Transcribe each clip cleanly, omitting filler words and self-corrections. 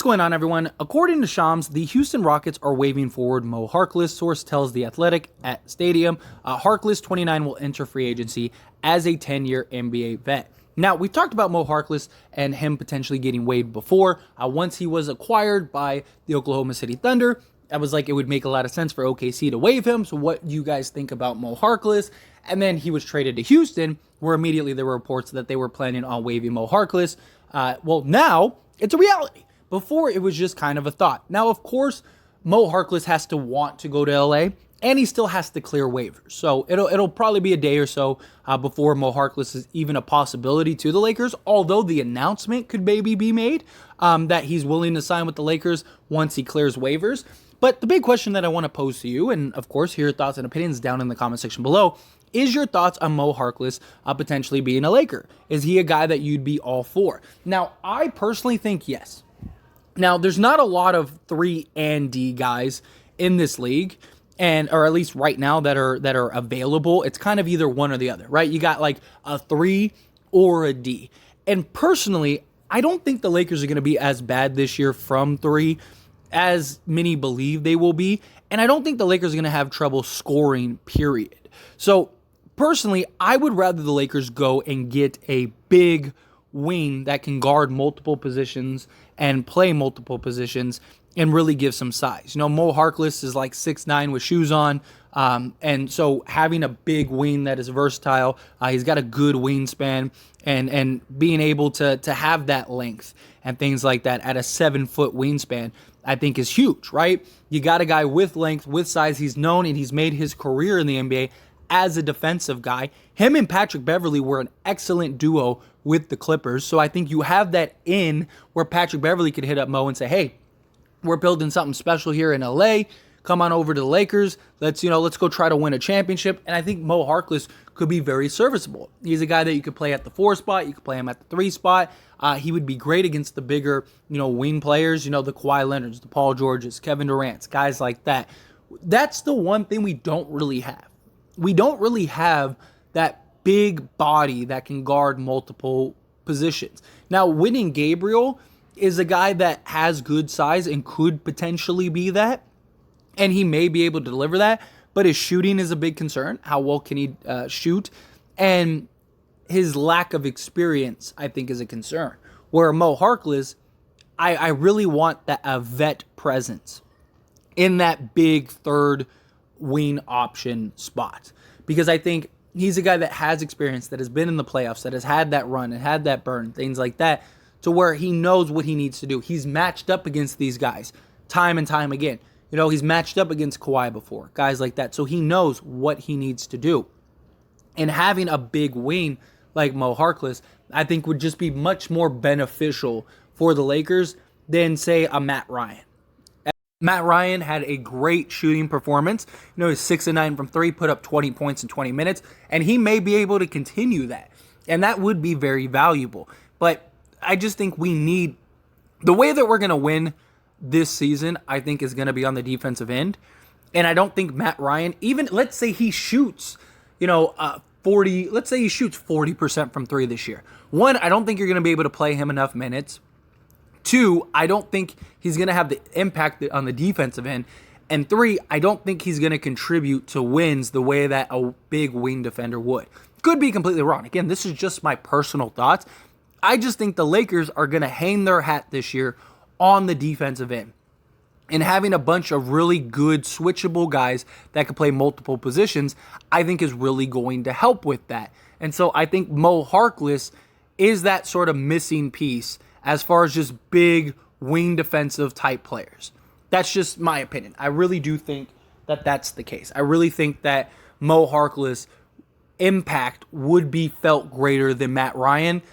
going on, everyone? According to Shams, the Houston Rockets are waving forward Moe Harkless. Source tells The Athletic at Stadium. Harkless, 29, will enter free agency as a 10-year NBA vet. Now, we've talked about Moe Harkless and him potentially getting waived before. Once he was acquired by the Oklahoma City Thunder, I was like, it would make a lot of sense for OKC to waive him. So what do you guys think about Moe Harkless? And then he was traded to Houston, where immediately there were reports that they were planning on waiving Moe Harkless. Well, now it's a reality. Before, it was just kind of a thought. Now, of course, Moe Harkless has to want to go to LA, and he still has to clear waivers. So it'll probably be a day or so before Moe Harkless is even a possibility to the Lakers, although the announcement could maybe be made that he's willing to sign with the Lakers once he clears waivers. But the big question that I want to pose to you, and of course, hear your thoughts and opinions down in the comment section below, is your thoughts on Moe Harkless potentially being a Laker? Is he a guy that you'd be all for? Now, I personally think yes. Now, there's not a lot of 3 and D guys in this league, or at least right now that are available. It's kind of either one or the other, right? You got like a 3 or a D. And personally, I don't think the Lakers are going to be as bad this year from 3 as many believe they will be. And I don't think the Lakers are going to have trouble scoring, period. So personally, I would rather the Lakers go and get a big wing that can guard multiple positions and play multiple positions and really give some size. You know, Moe Harkless is like 6'9" with shoes on. And so having a big wing that is versatile, he's got a good wingspan, and being able to have that length and things like that at a 7-foot wingspan, I think is huge, right? You got a guy with length, with size. He's known and he's made his career in the NBA as a defensive guy. Him and Patrick Beverley were an excellent duo with the Clippers. So I think you have that in where Patrick Beverley could hit up Mo and say, hey, we're building something special here in LA. Come on over to the Lakers. Let's go try to win a championship. And I think Moe Harkless could be very serviceable. He's a guy that you could play at the 4 spot. You could play him at the 3 spot. He would be great against the bigger, wing players, the Kawhi Leonards, the Paul Georges, Kevin Durant's, guys like that. That's the one thing we don't really have. We don't really have that big body that can guard multiple positions. Now, Wenyen Gabriel is a guy that has good size and could potentially be that, and he may be able to deliver that, but his shooting is a big concern. How well can he shoot? And his lack of experience, I think, is a concern. Where Moe Harkless, I really want a vet presence in that big third wing option spot, because I think he's a guy that has experience, that has been in the playoffs, that has had that run and had that burn, things like that, to where he knows what he needs to do. He's matched up against these guys time and time again. He's matched up against Kawhi before, guys like that. So he knows what he needs to do. And having a big wing like Moe Harkless, I think would just be much more beneficial for the Lakers than, say, a Matt Ryan. Matt Ryan had a great shooting performance. He's 6-9 from 3, put up 20 points in 20 minutes, and he may be able to continue that. And that would be very valuable. But I just think we need, the way that we're going to win this season, I think, is going to be on the defensive end. And I don't think Matt Ryan, even let's say he shoots, 40, let's say he shoots 40% from 3 this year. 1, I don't think you're going to be able to play him enough minutes. 2, I don't think he's going to have the impact on the defensive end. And 3, I don't think he's going to contribute to wins the way that a big wing defender would. Could be completely wrong. Again, this is just my personal thoughts. I just think the Lakers are going to hang their hat this year on the defensive end. And having a bunch of really good switchable guys that can play multiple positions, I think is really going to help with that. And so I think Moe Harkless is that sort of missing piece as far as just big wing defensive type players. That's just my opinion. I really do think that that's the case. I really think that Moe Harkless' impact would be felt greater than Matt Ryan,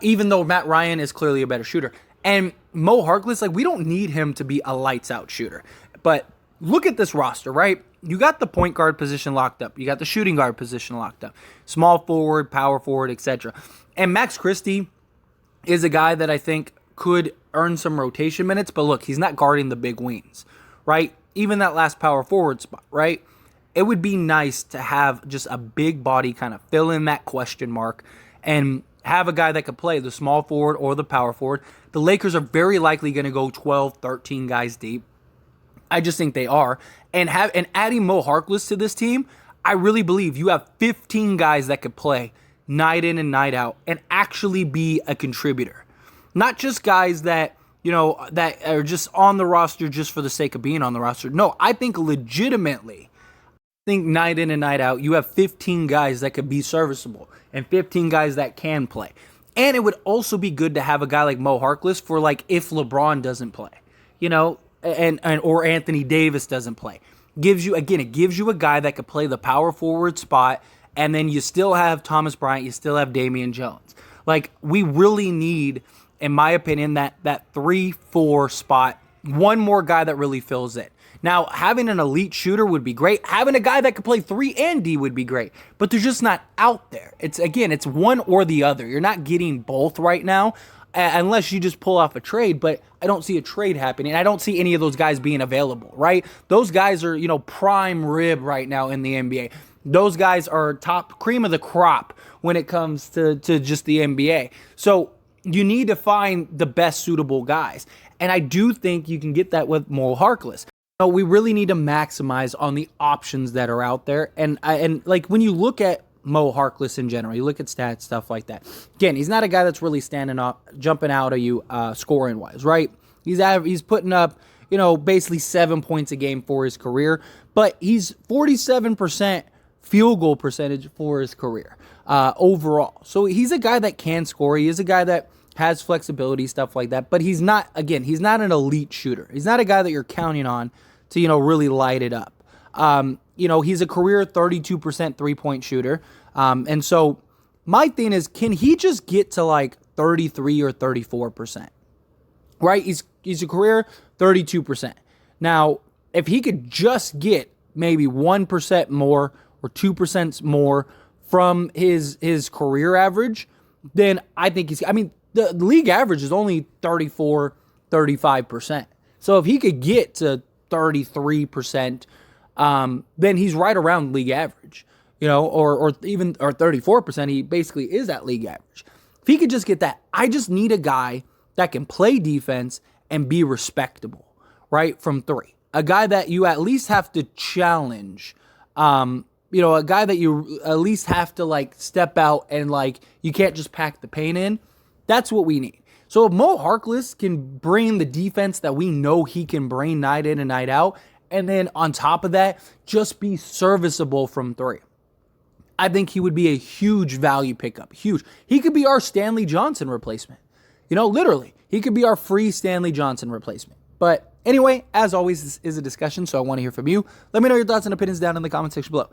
even though Matt Ryan is clearly a better shooter. And Moe Harkless, we don't need him to be a lights-out shooter. But look at this roster, right? You got the point guard position locked up. You got the shooting guard position locked up. Small forward, power forward, etc. And Max Christie is a guy that I think could earn some rotation minutes. But look, he's not guarding the big wings, right? Even that last power forward spot, right? It would be nice to have just a big body kind of fill in that question mark and have a guy that could play the small forward or the power forward. The Lakers are very likely going to go 12, 13 guys deep. I just think they are. And adding Moe Harkless to this team, I really believe you have 15 guys that could play night in and night out and actually be a contributor. Not just guys that, that are just on the roster just for the sake of being on the roster. No, I think legitimately, night in and night out, you have 15 guys that could be serviceable and 15 guys that can play. And it would also be good to have a guy like Moe Harkless for like if LeBron doesn't play, and or Anthony Davis doesn't play. It gives you a guy that could play the power forward spot, and then you still have Thomas Bryant, you still have Damian Jones. Like, we really need, in my opinion, that 3-4 spot, one more guy that really fills it. Now, having an elite shooter would be great. Having a guy that could play 3 and D would be great. But they're just not out there. It's one or the other. You're not getting both right now unless you just pull off a trade. But I don't see a trade happening. I don't see any of those guys being available, right? Those guys are, prime rib right now in the NBA. Those guys are top cream of the crop when it comes to just the NBA. So you need to find the best suitable guys. And I do think you can get that with Moe Harkless. We really need to maximize on the options that are out there. And like when you look at Moe Harkless in general, you look at stats, stuff like that. Again, he's not a guy that's really standing up, jumping out at you scoring wise, right? He's putting up, basically 7 points a game for his career, but he's 47% field goal percentage for his career overall. So he's a guy that can score. He is a guy that has flexibility, stuff like that, but he's not an elite shooter. He's not a guy that you're counting on to, really light it up. He's a career 32% three-point shooter. And so my thing is, can he just get to like 33 or 34%? Right? He's a career 32%. Now, if he could just get maybe 1% more or 2% more from his career average, then I think the league average is only 34, 35%. So if he could get to 33%, then he's right around league average, or 34%. He basically is at league average. If he could just get that, I just need a guy that can play defense and be respectable, right, from 3. A guy that you at least have to challenge, a guy that you at least have to like step out and like you can't just pack the paint in. That's what we need. So if Moe Harkless can bring the defense that we know he can bring night in and night out, and then on top of that, just be serviceable from 3, I think he would be a huge value pickup. Huge. He could be our Stanley Johnson replacement. Literally, he could be our free Stanley Johnson replacement. But anyway, as always, this is a discussion, so I want to hear from you. Let me know your thoughts and opinions down in the comment section below.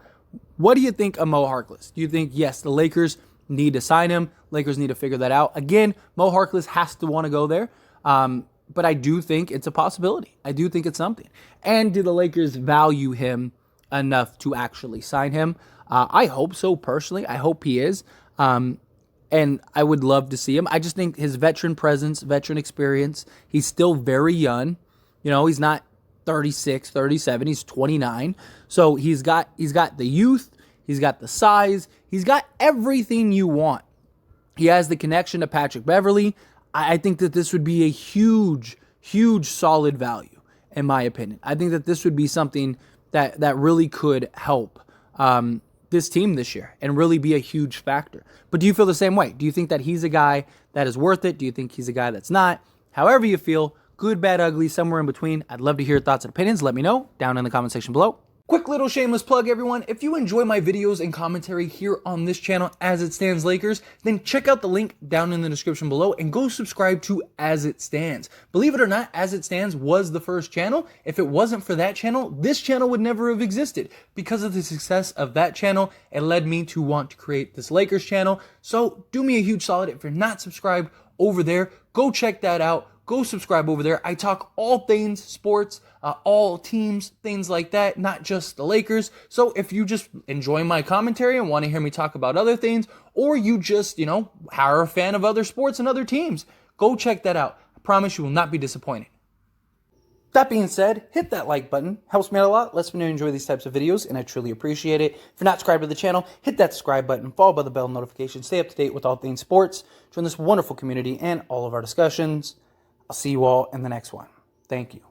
What do you think of Moe Harkless? Do you think, yes, the Lakers need to sign him? Lakers need to figure that out. Again, Moe Harkless has to want to go there. But I do think it's a possibility. I do think it's something. And do the Lakers value him enough to actually sign him? I hope so, personally. I hope he is. And I would love to see him. I just think his veteran presence, veteran experience, he's still very young. He's not 36, 37. He's 29. So he's got the youth. He's got the size. He's got everything you want. He has the connection to Patrick Beverley. I think that this would be a huge, huge solid value, in my opinion. I think that this would be something that really could help this team this year and really be a huge factor. But do you feel the same way? Do you think that he's a guy that is worth it? Do you think he's a guy that's not? However you feel, good, bad, ugly, somewhere in between. I'd love to hear your thoughts and opinions. Let me know down in the comment section below. Quick little shameless plug, everyone. If you enjoy my videos and commentary here on this channel, As It Stands Lakers, then check out the link down in the description below and go subscribe to As It Stands. Believe it or not, As It Stands was the first channel. If it wasn't for that channel, this channel would never have existed. Because of the success of that channel, it led me to want to create this Lakers channel. So do me a huge solid. If you're not subscribed over there, go check that out. Go subscribe over there. I talk all things sports, all teams, things like that, not just the Lakers. So if you just enjoy my commentary and want to hear me talk about other things, or you just, are a fan of other sports and other teams, go check that out. I promise you will not be disappointed. That being said, hit that like button. Helps me out a lot. Lets me know you enjoy these types of videos, and I truly appreciate it. If you're not subscribed to the channel, hit that subscribe button, followed by the bell notification. Stay up to date with all things sports. Join this wonderful community and all of our discussions. I'll see you all in the next one. Thank you.